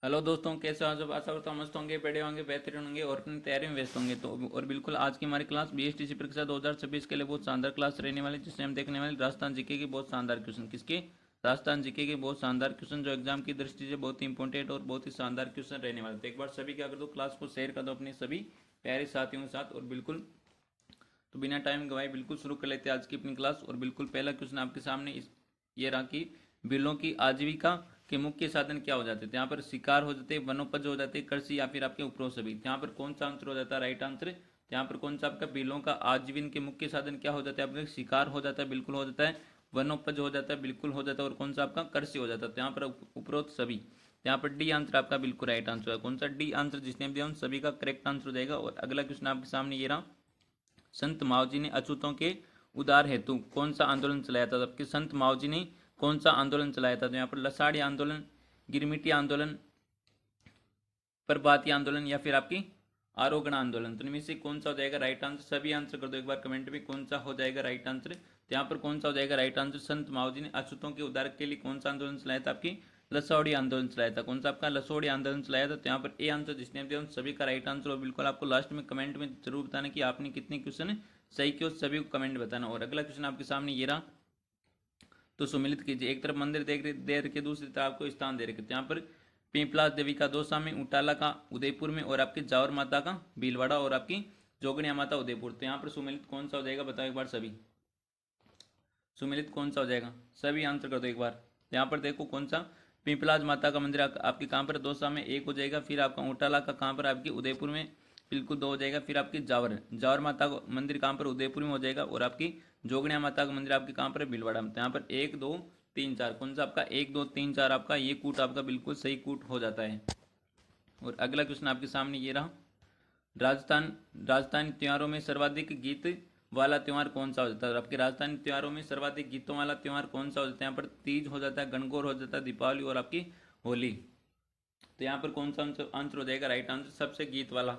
Hello दोस्तों, कैसे हो आप सब। आशा करता हूँ मस्त होंगे, बड़े होंगे, बेहतरीन होंगे और अपनी तैयारी में व्यस्त होंगे। तो और बिल्कुल आज की हमारी क्लास बीएसटीसी परीक्षा 2026 के लिए बहुत शानदार क्लास रहने वाली है, जिसमें हम देखने वाले राजस्थान जीके की बहुत शानदार क्वेश्चन। किसके? राजस्थान जीके के बहुत शानदार क्वेश्चन, जो एग्जाम की दृष्टि से बहुत ही इंपॉर्टेंट और बहुत ही शानदार क्वेश्चन रहने वाले। तो एक बार सभी क्या कर दो, क्लास को शेयर कर दो अपने सभी प्यारे साथियों के साथ। और बिल्कुल तो बिना टाइम गवाए बिल्कुल शुरू कर लेते हैं आज की अपनी क्लास। और बिल्कुल पहला क्वेश्चन आपके सामने ये रहा कि बिलों की आजीविका के मुख्य साधन क्या हो जाते थे। यहाँ पर शिकार हो जाते, वनोपज हो जाते, कृषि या फिर आपके उपरोक्त सभी। यहाँ पर कौन सा आंसर हो जाता है राइट आंसर। यहाँ पर कौन सा आपका बिलों का आजीवन के मुख्य साधन क्या हो जाता है आपका? शिकार हो जाता है, बिल्कुल हो जाता है। वनोपज हो जाता है, बिल्कुल हो जाता है। और कौन सा आपका? कृषि हो जाता है। तो यहाँ पर उपरोक्त सभी, यहाँ पर डी आंसर आपका बिल्कुल राइट आंसर है। कौन सा? डी आंसर जिसने दिया उन सभी का करेक्ट आंसर हो जाएगा। और अगला क्वेश्चन आपके सामने ये रहा, संत मावजी ने अछूतों के उदार हेतु कौन सा आंदोलन चलाया था। जबकि संत मावजी ने कौन सा आंदोलन चलाया था? तो यहाँ पर लसाड़ी आंदोलन, गिरमिटी आंदोलन, प्रभाती आंदोलन या फिर आपकी आरोगण आंदोलन। तो इनमें से कौन सा हो जाएगा राइट आंसर? सभी आंसर कर दो एक बार कमेंट में, कौन सा हो जाएगा राइट आंसर। तो यहाँ पर कौन सा हो जाएगा राइट आंसर? संत मावजी ने अछूतों के उद्धार के लिए कौन सा आंदोलन चलाया था? आपकी लसौड़ी आंदोलन चलाया था। कौन सा आपका? लसौड़ी आंदोलन चलाया था। तो यहाँ पर ए आंसर जिसने दिया उन सभी का राइट आंसर। और बिल्कुल आपको लास्ट में कमेंट में जरूर बताना कि आपने कितने क्वेश्चन सही किए, सभी को कमेंट बताना। और अगला क्वेश्चन आपके सामने ये रहा, तो सुमिलित कीजिए। एक तरफ मंदिर दे रखे, दूसरी तरफ आपको स्थान दे रखे। तो यहाँ पर पिंपला देवी का दौसा में, उटाला का उदयपुर में, और आपकी जावर माता का भीलवाड़ा, और आपकी जोगनिया माता उदयपुर। तो यहाँ पर सुमिलित कौन सा हो जाएगा बताओ एक बार सभी। सुमिलित कौन सा हो जाएगा? सभी आंसर कर दो एक बार। तो यहाँ पर देखो कौन सा पिंपलाज माता का मंदिर आपकी कहाँ पर? दौसा में एक हो जाएगा। फिर आपका उटाला का कहाँ पर? आपकी उदयपुर में, बिल्कुल दो हो जाएगा। फिर आपकी जावर जावर माता का मंदिर कहाँ पर? उदयपुर में हो जाएगा। और आपकी जोगनिया माता का मंदिर आपके कहाँ पर है? भीलवाड़ा में। तो यहाँ पर एक दो तीन चार, कौन सा आपका? एक दो तीन चार आपका ये कूट आपका बिल्कुल सही कूट हो जाता है। और अगला क्वेश्चन आपके सामने ये रहा, राजस्थान राजस्थानी त्योहारों में सर्वाधिक गीत वाला त्योहार कौन सा हो जाता है? आपके राजस्थानी त्योहारों में सर्वाधिक गीतों वाला त्योहार कौन सा हो जाता है? यहाँ पर तीज हो जाता है, गणगौर हो जाता है, दीपावली और आपकी होली। तो यहाँ पर कौन सा आंसर हो जाएगा राइट आंसर? सबसे गीत वाला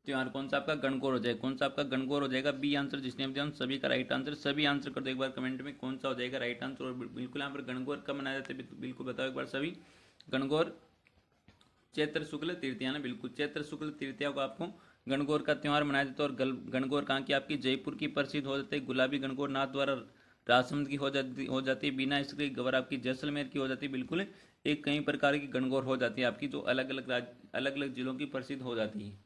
त्योहार कौन सा आपका? गणगौर हो जाएगा। कौन सा आपका? गणगौर हो जाएगा। बी आंसर जिसने दिया उन सभी का राइट आंसर। सभी आंसर कर दो एक बार कमेंट में, कौन सा हो जाएगा राइट आंसर। और बिल्कुल यहाँ पर गणगौर कब मनाया जाता है बिल्कुल बताओ एक बार सभी। गणगौर चैत्र शुक्ल तृतीया ना, बिल्कुल चैत्र शुक्ल तृतीया को आपको गणगौर का त्यौहार मनाया जाता है। और गणगौर कहाँ की? आपकी जयपुर की प्रसिद्ध हो जाती है। गुलाबी गणगौर नाथ द्वारा राजसमंद की हो जाती है। बिना इसके गवर आपकी जैसलमेर की हो जाती है। बिल्कुल एक कई प्रकार की गणगौर हो जाती है आपकी, जो अलग अलग अलग अलग जिलों की प्रसिद्ध हो जाती है।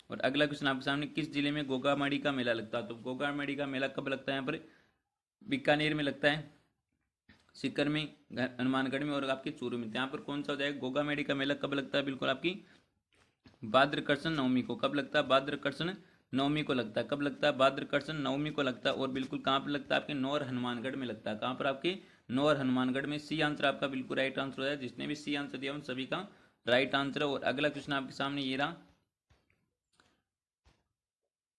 और अगला क्वेश्चन आपके सामने, किस जिले में गोगामाड़ी का मेला लगता है? तो गोगामाड़ी का मेला कब लगता है? यहाँ पर बीकानेर में लगता है, सीकर में, हनुमानगढ़ में और आपके चूरू में। तो यहाँ पर कौन सा हो जाएगा? गोगामेडी का मेला कब लगता है? बिल्कुल आपकी भाद्र कृष्ण नवमी को। कब लगता है? भाद्र कृष्ण नवमी को लगता है। कब लगता है? भाद्र कृष्ण नवमी को लगता है। और बिल्कुल कहाँ पर लगता है? आपके नौर हनुमानगढ़ में लगता है। कहाँ पर? आपके नौर हनुमानगढ़ में। सी आंसर आपका बिल्कुल राइट आंसर हो जाए। जिसने भी सी आंसर दिया उन सभी का राइट आंसर है। और अगला क्वेश्चन आपके सामने ये रहा,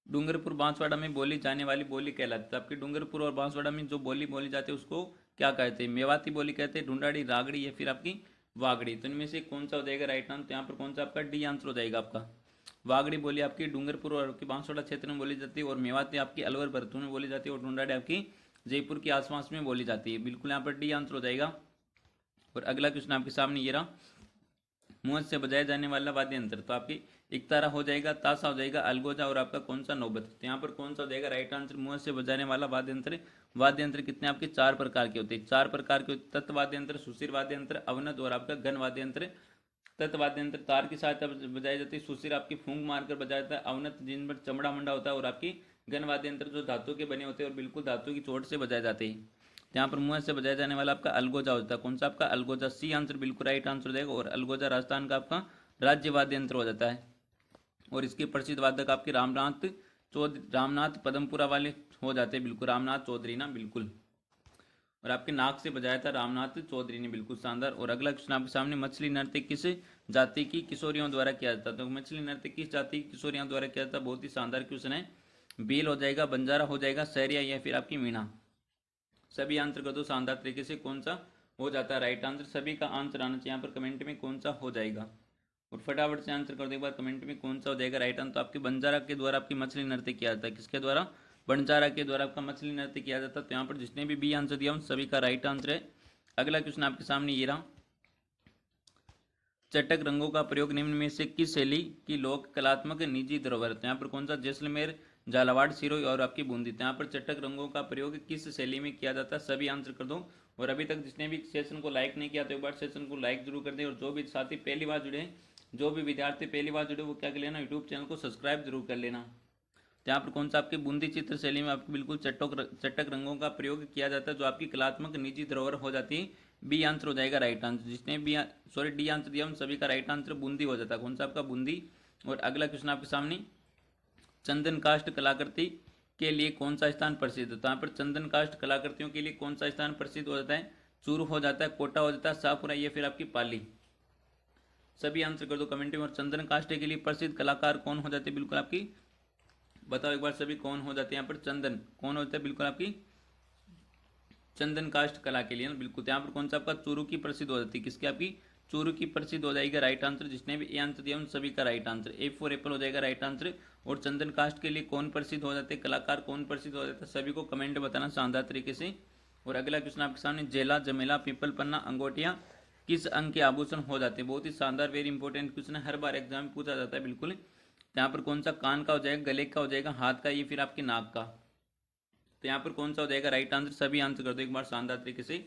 डूंगरपुर बांसवाड़ा में बोली जाने वाली बोली कहलाती है। आपकी डूंगरपुर और बांसवाड़ा में जो बोली बोली जाती है उसको क्या कहते हैं? मेवाती बोली कहते हैं, ढूंढाड़ी, रागड़ी या फिर आपकी वागड़ी। तो इनमें से कौन सा हो जाएगा राइट आंसर? तो यहाँ पर कौन सा आपका? डी आंसर हो जाएगा आपका। वागड़ी बोली आपकी डूंगरपुर और आपकी बांसवाड़ा क्षेत्र में बोली जाती है। और मेवाती आपकी अलवर भरतपुर में बोली जाती है। और ढूंढाड़ी आपकी जयपुर के आसपास में बोली जाती है। बिल्कुल यहाँ पर डी आंसर हो जाएगा। और अगला क्वेश्चन आपके सामने ये रहा, मुंह से बजाया जाने वाला वाद्य यंत्र। तो आपकी इकतारा हो जाएगा, ताशा हो जाएगा, अलगोजा और आपका कौन सा? नौबत। तो यहाँ पर कौन सा हो जाएगा राइट आंसर? मुंह से बजाने वाला वाद्य यंत्र। वाद्य यंत्र कितने आपके? चार प्रकार के होते हैं। चार प्रकार के तत्व वाद्य यंत्र, सुशिर वाद्य यंत्र, अवनद और आपका घन वाद्य यंत्र। तत्व वाद्य यंत्र तार की सहायता बजाई जाती है। सुशिर आपकी फूंक मारकर बजाया जाता है। अवनत जिन पर चमड़ा मंडा होता है। और आपकी घन वाद्य यंत्र जो धातु के बने होते हैं और बिल्कुल धातु की चोट से बजाए जाते हैं। यहाँ पर मुंह से बजाया जाने वाला आपका अलगोजा होता है। कौन सा आपका? अलगोजा। सी आंसर बिल्कुल राइट आंसर हो जाएगा। और अलगोजा राजस्थान का आपका राज्य वाद्य यंत्र हो जाता है। और इसके प्रसिद्ध वादक आपके रामनाथ पदमपुरा वाले हो जाते हैं। बिल्कुल रामनाथ चौधरी ना, बिल्कुल। और आपके नाक से बजाया था रामनाथ चौधरी ने, बिल्कुल शानदार। और अगला क्वेश्चन आपके सामने, मछली नृत्य किस जाति की किशोरियों द्वारा किया जाता है? तो मछली नृत्य किस जाति की किशोरियों द्वारा किया जाता है? बहुत ही शानदार क्वेश्चन है। बेल हो जाएगा, बंजारा हो जाएगा, सहरिया या फिर आपकी मीणा। सभी आंसर कर दो शानदार तरीके से, कौन सा हो जाता है राइट आंसर। सभी का आंसर आना चाहिए यहाँ पर कमेंट में, कौन सा हो जाएगा। और फटाफट से आंसर कर दो एक बार कमेंट में, कौन सा हो जाएगा राइट आंसर। तो आपके बंजारा के द्वारा आपकी मछली नृत्य किया जाता है। किसके द्वारा? बंजारा के द्वारा आपका मछली नृत्य किया जाता है। तो यहाँ पर जिसने भी बी आंसर दिया उन सभी का राइट आंसर है। अगला क्वेश्चन आपके सामने ये रहा, चटक रंगों का प्रयोग निम्न में से किस शैली की लोक कलात्मक निजी धरोहर? तो यहाँ पर कौन सा? जैसलमेर, झालावाड़, सिरोही और आपकी बूंदी। तो यहाँ पर चटक रंगों का प्रयोग किस शैली में किया जाता है? सभी आंसर कर दो। और अभी तक जिसने भी सेशन को लाइक नहीं किया तो एक बार सेशन को लाइक जरूर कर दें। और जो भी साथी पहली बार जुड़े, जो भी विद्यार्थी पहली बार जुड़े, वो क्या कर लेना, यूट्यूब चैनल को सब्सक्राइब जरूर कर लेना। तो यहाँ पर कौन सा? आपकी बूंदी चित्र शैली में आपकी बिल्कुल चटक रंगों का प्रयोग किया जाता है, जो आपकी कलात्मक निजी धरोहर हो जाती है। बी आंसर हो जाएगा राइट आंसर। जिसने बी सॉरी डी आंसर दिया उन सभी का राइट आंसर बूंदी हो जाता है। कौन सा? आपका बूंदी। और अगला क्वेश्चन आपके सामने, चंदन काष्ठ कलाकृति के लिए कौन सा स्थान प्रसिद्ध है? तो यहाँ पर चंदन काष्ठ कलाकृतियों के लिए कौन सा स्थान प्रसिद्ध हो जाता है? चूरू हो जाता है, कोटा हो जाता है, शाहपुरा, या फिर आपकी पाली। सभी आंसर कर दो कमेंट में। और चंदन काष्ठ के लिए प्रसिद्ध कलाकार कौन हो जाते हैं? बिल्कुल आपकी बताओ एक बार सभी, कौन हो जाते हैं यहाँ पर? चंदन कौन होता है? बिल्कुल आपकी चंदन काष्ठ कला के लिए ना, बिल्कुल। यहाँ पर कौन सा? आपका चूरू की प्रसिद्ध हो जाती है। किसकी? आपकी चूरू की प्रसिद्ध हो जाएगा राइट आंसर। जिसने भी ए आंसर दिया उन सभी का right answer. A for Apple हो जाएगा राइट आंसर। और चंदन काष्ठ के लिए कौन प्रसिद्ध हो जाते हैं? कलाकार कौन प्रसिद्ध हो जाता है? सभी को कमेंट बताना शानदार तरीके से। और अगला क्वेश्चन आपके सामने, जेला, जमेला, पीपल पन्ना, अंगोटिया किस अंग के आभूषण हो जाते हैं? बहुत ही शानदार, वेरी इंपॉर्टेंट क्वेश्चन है, हर बार एग्जाम में पूछा जाता है बिल्कुल। यहाँ पर कौन सा? कान का हो जाएगा, गले का हो जाएगा, हाथ का, ये फिर आपके नाक का। तो यहाँ पर कौन सा हो जाएगा राइट आंसर? सभी आंसर कर दो एक बार शानदार तरीके से।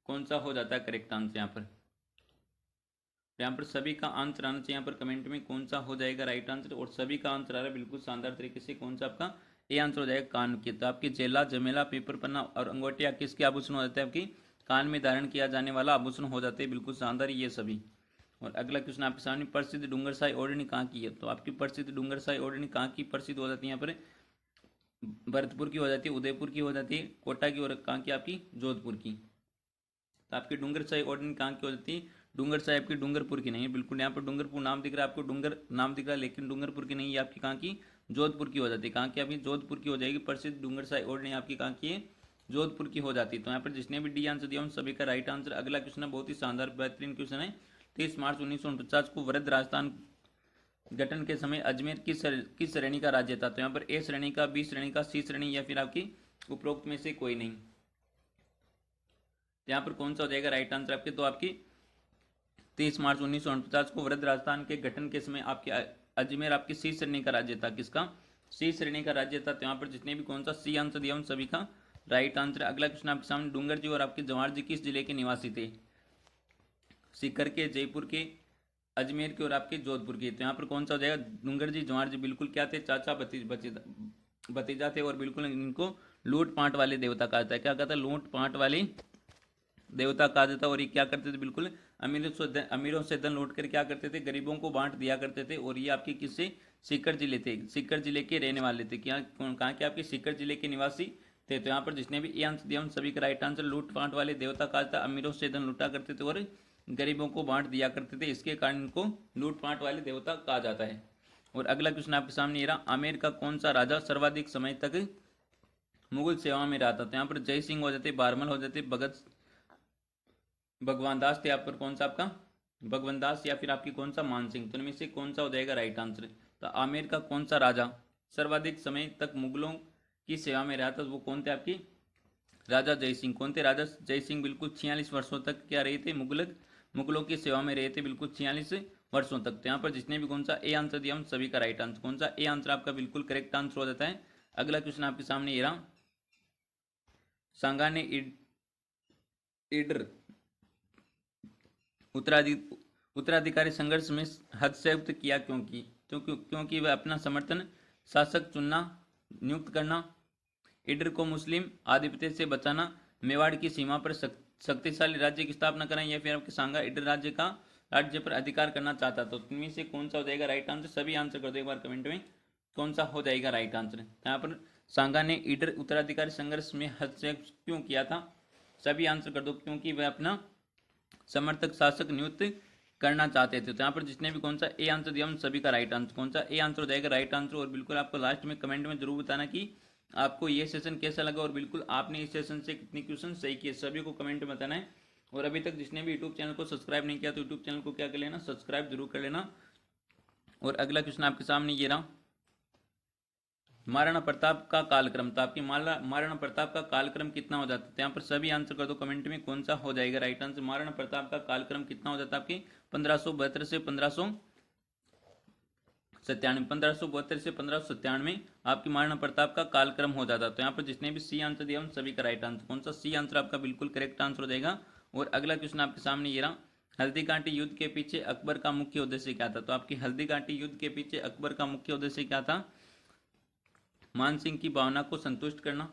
कौन सा हो जाता है करेक्ट आंसर यहाँ पर सभी का आंसर आना चाहिए यहाँ पर कमेंट में, कौन सा हो जाएगा राइट आंसर। और सभी का आंसर आ रहा है बिल्कुल शानदार तरीके से। कौन सा? आपका ए आंसर हो जाएगा कान की। तो आपकी जेला, जमेला, पीपर पन्ना और अंगोटिया किसके आभूषण हो जाते हैं? आपकी कान में धारण किया जाने वाला आभूषण हो जाते हैं, बिल्कुल शानदार ये सभी। और अगला क्वेश्चन आपके सामने, प्रसिद्ध डूंगरसाई ओढ़नी कहाँ की है? तो आपकी प्रसिद्ध डूंगरसाई ओढ़नी कहाँ की प्रसिद्ध हो जाती है? यहाँ पर भरतपुर की हो जाती है, उदयपुर की हो जाती है, कोटा की, और कहाँ की? आपकी जोधपुर की। तो आपकी डूंगरसाई ओढ़नी कहाँ की हो जाती है? डूंगरसाई आपकी डूंगरपुर की नहीं है, बिल्कुल। यहाँ पर डूंगरपुर नाम दिख रहा है आपको, डूंगर नाम दिख रहा है, लेकिन डूंगरपुर की नहीं है, आपकी कहाँ की? जोधपुर की हो जाती है। कहाँ की? आपकी जोधपुर की हो जाएगी। प्रसिद्ध डूंगरसाई ओढ़नी आपकी कहाँ की है? जोधपुर की हो जाती है। तो यहाँ पर जिसने भी डी आंसर दिया उन सभी का राइट आंसर। अगला क्वेश्चन है बहुत ही शानदार बेहतरीन क्वेश्चन है। 30 मार्च 1949 को वृद्ध राजस्थान गठन के समय अजमेर किस श्रेणी का राज्य था? तो यहाँ पर ए श्रेणी का, बी श्रेणी का, सी श्रेणी, या फिर आपकी उपरोक्त में से कोई नहीं। यहाँ पर कौन सा हो जाएगा राइट आंसर आपके? तो आपकी 30 मार्च 1949 को वृद्ध राजस्थान के गठन के समय आपके अजमेर आपकी सी श्रेणी का राज्य था। किसका? सी श्रेणी का राज्य था। तो यहाँ पर जितने भी कौन सा सी आंसर दिया उन सभी का राइट आंसर। अगला क्वेश्चन आपके सामने, डूंगर जी और आपके जवाहर जी किस जिले के निवासी थे? सीकर के, जयपुर के, अजमेर के और आपके जोधपुर के। तो यहाँ पर कौन सा हो जाएगा? डूंगर जी, जवाहर जी बिल्कुल क्या थे? चाचा भतीजा थे। और बिल्कुल इनको लूट पाट वाले देवता कहा जाता है। क्या कहता है? लूट पाट वाले देवता कहा जाता है। और ये क्या करते थे? बिल्कुल अमीरों से धन लूट कर क्या करते थे? गरीबों को बांट दिया करते थे। और ये आपके किससे? सीकर जिले थे, सीकर जिले के रहने वाले थे। क्या कहाँ के? आपके सीकर जिले के निवासी थे। तो यहाँ पर जिसने भी ये आंसर दिया उन सभी का राइट आंसर। लूट पाट वाले देवता कहा जाता है, अमीरों से धन लूटा करते थे और गरीबों को बांट दिया करते थे, इसके कारण इनको लूट पाट वाले देवता कहा जाता है। और अगला क्वेश्चन आपके सामने ये रहा, आमेर का कौन सा राजा सर्वाधिक समय तक मुगल सेवा में रहा था? तो यहाँ पर जय सिंह हो जाते, बारमल हो जाते, भगवान दास थे। यहाँ पर कौन सा आपका? भगवान दास, या फिर आपकी कौन सा? मान सिंह। तो इनमें से कौन सा हो जाएगा राइट आंसर? तो आमेर का कौन सा राजा सर्वाधिक समय तक मुगलों की सेवा में रहा था? वो कौन थे? आपकी राजा जय सिंह। कौन थे? राजा जय सिंह बिल्कुल 46 वर्षों तक क्या रहे थे? मुगलों की सेवा में रहे थे, बिल्कुल 46 वर्षों तक। तो यहाँ पर जिसने भी कौन सा ए आंसर दिया उन सभी का राइट आंसर। कौन सा? ए आंसर आपका बिल्कुल करेक्ट आंसर हो जाता है। अगला क्वेश्चन आपके सामने ये रहा, सांगा ने ईडर उत्तराधिकारी संघर्ष में हस्तक्षेप किया क्योंकि वह अपना समर्थन शासक चुनना, नियुक्त करना, ईडर को मुस्लिम आधिपत्य से बचाना, मेवाड़ की सीमा पर शक्तिशाली राज्य की स्थापना करना, या फिर आपके सांगा ईडर राज्य पर अधिकार करना चाहता। तो इनमें से कौन सा हो जाएगा राइट आंसर? सभी आंसर कर दो एक बार कमेंट में, कौन सा हो जाएगा राइट आंसर। यहाँ पर सांगा ने ईडर उत्तराधिकारी संघर्ष में हस्तक्षेप क्यों किया था? सभी आंसर कर दो। क्योंकि वह अपना समर्थक शासक नियुक्त करना चाहते थे। तो यहाँ पर जिसने भी कौन सा ए आंसर दिया उन सभी का राइट आंसर। कौन सा? ए आंसर हो जाएगा राइट आंसर। और बिल्कुल आपको लास्ट में कमेंट में जरूर बताना कि आपको ये सेशन कैसा लगा और बिल्कुल आपने इस सेशन से कितनी क्वेश्चन सही किए, सभी को कमेंट में बताना है। और अभी तक जिसने भी यूट्यूब चैनल को सब्सक्राइब नहीं किया तो यूट्यूब चैनल को क्या कर लेना, सब्सक्राइब जरूर कर लेना। और अगला क्वेश्चन आपके सामने ये रहा, महाराणा प्रताप का कालक्रम, तो आपकी महाराणा प्रताप का कालक्रम कितना हो जाता है, तो यहाँ पर सभी आंसर कर दो कमेंट में कौन सा हो जाएगा राइट आंसर। महाराणा प्रताप का कालक्रम कितना हो जाता है आपकी 1572 से 1572 से 1597 आपकी महाराणा प्रताप का कालक्रम हो जाता है। तो यहाँ पर जिसने भी सी आंसर दिया उन सभी का राइट आंसर कौन सा, सी आंसर आपका बिल्कुल करेक्ट आंसर हो जाएगा। और अगला क्वेश्चन आपके सामने ये रहा, हल्दी घाटी युद्ध के पीछे अकबर का मुख्य उद्देश्य क्या था, तो आपकी हल्दी घाटी युद्ध के पीछे अकबर का मुख्य उद्देश्य क्या था, मान सिंह की भावना को संतुष्ट करना,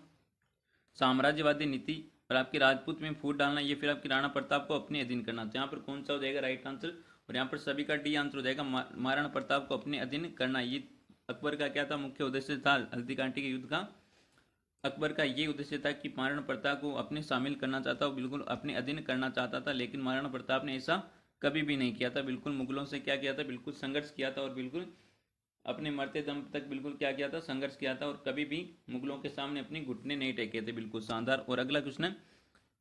साम्राज्यवादी नीति और आपकी राजपूत में फूट डालना, ये फिर आपकी राणा प्रताप को अपने अधीन करना। तो यहाँ पर कौन सा हो जाएगा राइट आंसर, और यहाँ पर सभी का डी आंसर हो जाएगा, महाराणा प्रताप को अपने अधीन करना। ये अकबर का क्या था, मुख्य उद्देश्य था हल्दी घाटी के युद्ध का। अकबर का ये उद्देश्य था कि महाराणा प्रताप को अपने शामिल करना चाहता और बिल्कुल अपने अधीन करना चाहता था, लेकिन महाराणा प्रताप ने ऐसा कभी भी नहीं किया था। बिल्कुल मुगलों से क्या किया था, बिल्कुल संघर्ष किया था और बिल्कुल अपने मरते दम तक बिल्कुल क्या किया था, संघर्ष किया था और कभी भी मुगलों के सामने अपनी घुटने नहीं टेके थे। बिल्कुल शानदार। और अगला क्वेश्चन है,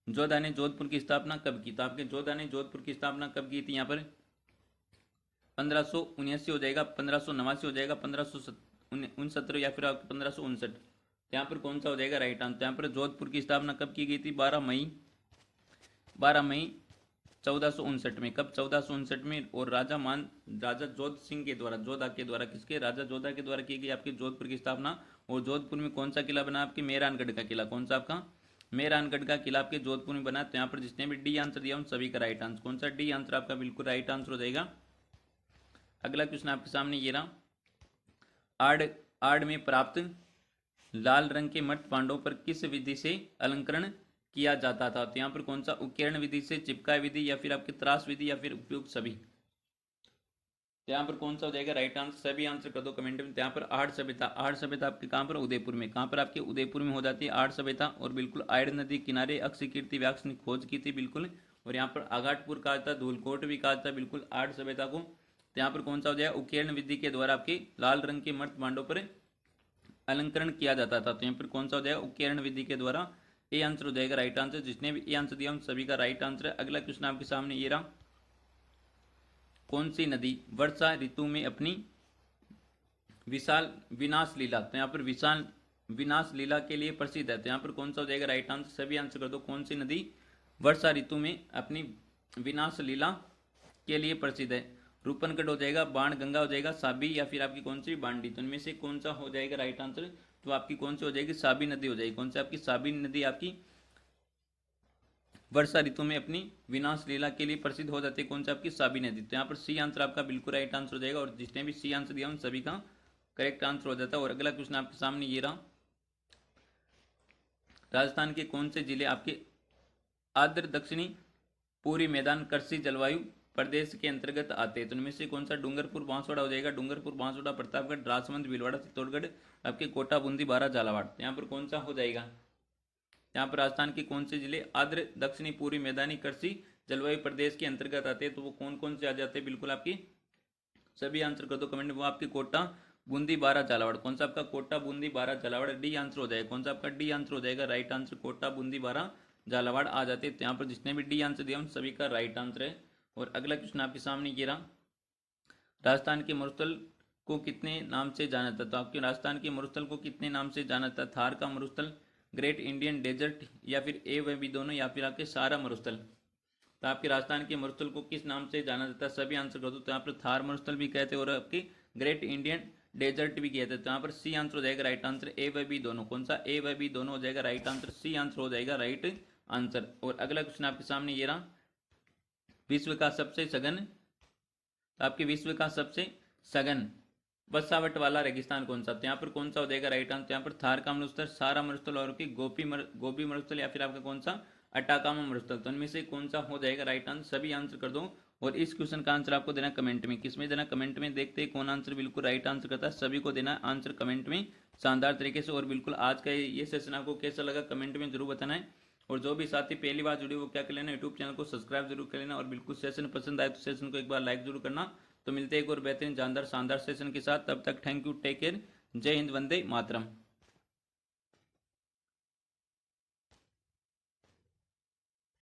जोधा ने जोधपुर की स्थापना कब की, तो आपके जोधा ने जोधपुर की स्थापना कब की थी, यहाँ पर 1579 हो जाएगा, 1589 हो जाएगा, 1569 या फिर आपके 1559। यहाँ पर कौन सा हो जाएगा राइट आंसर। यहाँ पर जोधपुर की स्थापना कब की गई थी, 12 मई 1459 में। कब, 1459 में। और राजा जोध सिंह के द्वारा, जोधा के द्वारा, किसके, राजा जोधा के द्वारा की गई आपकी जोधपुर की स्थापना। और जोधपुर में कौन सा किला बना, आपके मेहरानगढ़ का किला। कौन सा आपका मेहरानगढ़ का किला आपके जोधपुर में बना। तो यहाँ पर जिसने भी डी आंसर दिया उन सभी का राइट आंसर कौन सा, डी आंसर आपका बिल्कुल राइट आंसर हो जाएगा। अगला क्वेश्चन आपके सामने ये रहा, आड़ में प्राप्त लाल रंग के मर्द पांडवों पर किस विधि से अलंकरण किया जाता था। तो यहाँ पर कौन सा, उकेर्ण विधि से, चिपकाए विधि, या फिर आपकी त्रास विधि, या फिर उपयुक्त सभी। तो यहाँ पर कौन सा हो जाएगा राइट आंसर, सभी आंसर कर दो कमेंट में। तो यहाँ पर आड़ सभ्यता, आड़ सभ्यता आपके कहाँ पर, उदयपुर में। कहाँ पर, आपके उदयपुर में हो जाती है आड़ सभ्यता। और बिल्कुल आड़ नदी किनारे अक्षकीर्ति व्यास ने खोज की थी बिल्कुल। और यहाँ पर आघाटपुर कहा था, धूलकोट भी कहा था बिल्कुल आड़ सभ्यता को। तो यहाँ पर कौन सा हो जाएगा, उकेर्ण विधि के द्वारा आपके लाल रंग के मर्द पांडवों पर अलंकरण किया जाता था। तो यहाँ पर कौन सा हो जाएगा, उकेर्ण विधि के द्वारा। ए आंसर हो जाएगा राइट आंसर। जिसने भी ए आंसर दिया उन सभी का राइट आंसर है। अगला क्वेश्चन आपके सामने ये रहा, कौन सी नदी वर्षा ऋतु में अपनी विशाल विनाश लीला, तो यहाँ पर विशाल विनाश लीला के लिए प्रसिद्ध है। तो यहाँ पर कौन सा हो जाएगा राइट आंसर, सभी आंसर कर दो। कौन सी नदी वर्षा ऋतु में अपनी विनाश लीला के लिए प्रसिद्ध है। रूपनगढ़ हो जाएगा, बाण गंगा हो जाएगा, साबी, या फिर आपकी कौन सी बांडी। तो इनमें से कौन सा हो जाएगा राइट आंसर, तो आपकी कौन सी हो जाएगी, साबी नदी हो जाएगी। कौन सी आपकी, साबी नदी आपकी वर्षा ऋतु में अपनी विनाश लीला के लिए प्रसिद्ध हो जाती है। कौन सी आपकी, साबी नदी। तो यहाँ पर सी आंसर आपका बिल्कुल राइट आंसर हो जाएगा। और जिसने भी सी आंसर दिया उन सभी का करेक्ट आंसर हो जाता है। और अगला क्वेश्चन आपके सामने ये रहा, राजस्थान के कौन से जिले आपके आर्द्र दक्षिणी पूर्वी मैदान कृषि जलवायु प्रदेश के अंतर्गत आते हैं। तो इनमें से कौन सा, डूंगरपुर बांसवाड़ा हो जाएगा, डूंगरपुर बांसवाड़ा, प्रतापगढ़, राजसमंद, भीलवाड़ा, चित्तौड़गढ़, आपके कोटा, बूंदी, बारा, झालावाड़। तो यहाँ पर कौन सा हो जाएगा, यहाँ पर राजस्थान के कौन से जिले आर्द्र दक्षिणी पूर्वी मैदानी कृषि जलवायु प्रदेश के अंतर्गत आते हैं, तो वो कौन कौन से आ जाते हैं, बिल्कुल आपकी सभी आंसर कर दो कमेंट में। वो आपके कोटा, बूंदी, बारा, झालावाड़। कौन सा आपका, कोटा, बूंदी, बारा, झालावाड़। डी आंसर हो जाएगा। कौन सा आपका, डी आंसर हो जाएगा राइट आंसर, कोटा, बूंदी, बारा, झालावाड़ आ जाते हैं। तो यहाँ पर जिसने भी डी आंसर दिया उन सभी का राइट आंसर है। और अगला क्वेश्चन आपके सामने ये रहा, राजस्थान के मरुस्थल को कितने नाम से जाना जाता है। तो आपके राजस्थान के मरुस्थल को कितने नाम से जाना जाता है, थार का मरुस्थल, ग्रेट इंडियन डेजर्ट, या फिर ए व बी दोनों, या फिर आपके सारा मरुस्थल। तो आपके राजस्थान के मरुस्थल को किस नाम से जाना जाता है, सभी आंसर कर दो। तो यहाँ पर थार मरुस्थल भी कहते हैं और आपकी ग्रेट इंडियन डेजर्ट भी कहते हैं। तो यहाँ पर सी आंसर हो जाएगा राइट आंसर, ए व बी दोनों। कौन सा, ए व बी दोनों हो जाएगा राइट आंसर, सी आंसर हो जाएगा राइट आंसर। और अगला क्वेश्चन आपके सामने ये रहा, विश्व का सबसे सघन, तो आपके विश्व का सबसे सघन बसावट वाला रेगिस्तान कौन सा। तो यहाँ पर कौन सा हो जाएगा राइट आंसर, यहाँ पर थार का मरुस्थल, सारा मरुस्थल, और की गोपी मरुस्थल, या फिर आपका कौन सा, अटाकामा मरुस्थल। तो इनमें से कौन सा हो जाएगा राइट आंसर, सभी आंसर कर दो। और इस क्वेश्चन का आंसर आपको देना कमेंट में, किसमें देना, कमेंट में। देखते हैं कौन आंसर बिल्कुल राइट आंसर करता है, सभी को देना आंसर कमेंट में शानदार तरीके से। और बिल्कुल आज का ये सेशन आपको कैसा लगा कमेंट में जरूर बताना है। और जो भी साथी पहली बार जुड़े वो क्या कर लेना, यूट्यूब चैनल को सब्सक्राइब जरूर कर लेना। और बिल्कुल सेशन पसंद आए तो सेशन को एक बार लाइक जरूर करना। तो मिलते हैं एक और बेहतरीन जानदार शानदार सेशन के साथ, तब तक थैंक यू, टेक केयर, जय हिंद, वंदे मातरम।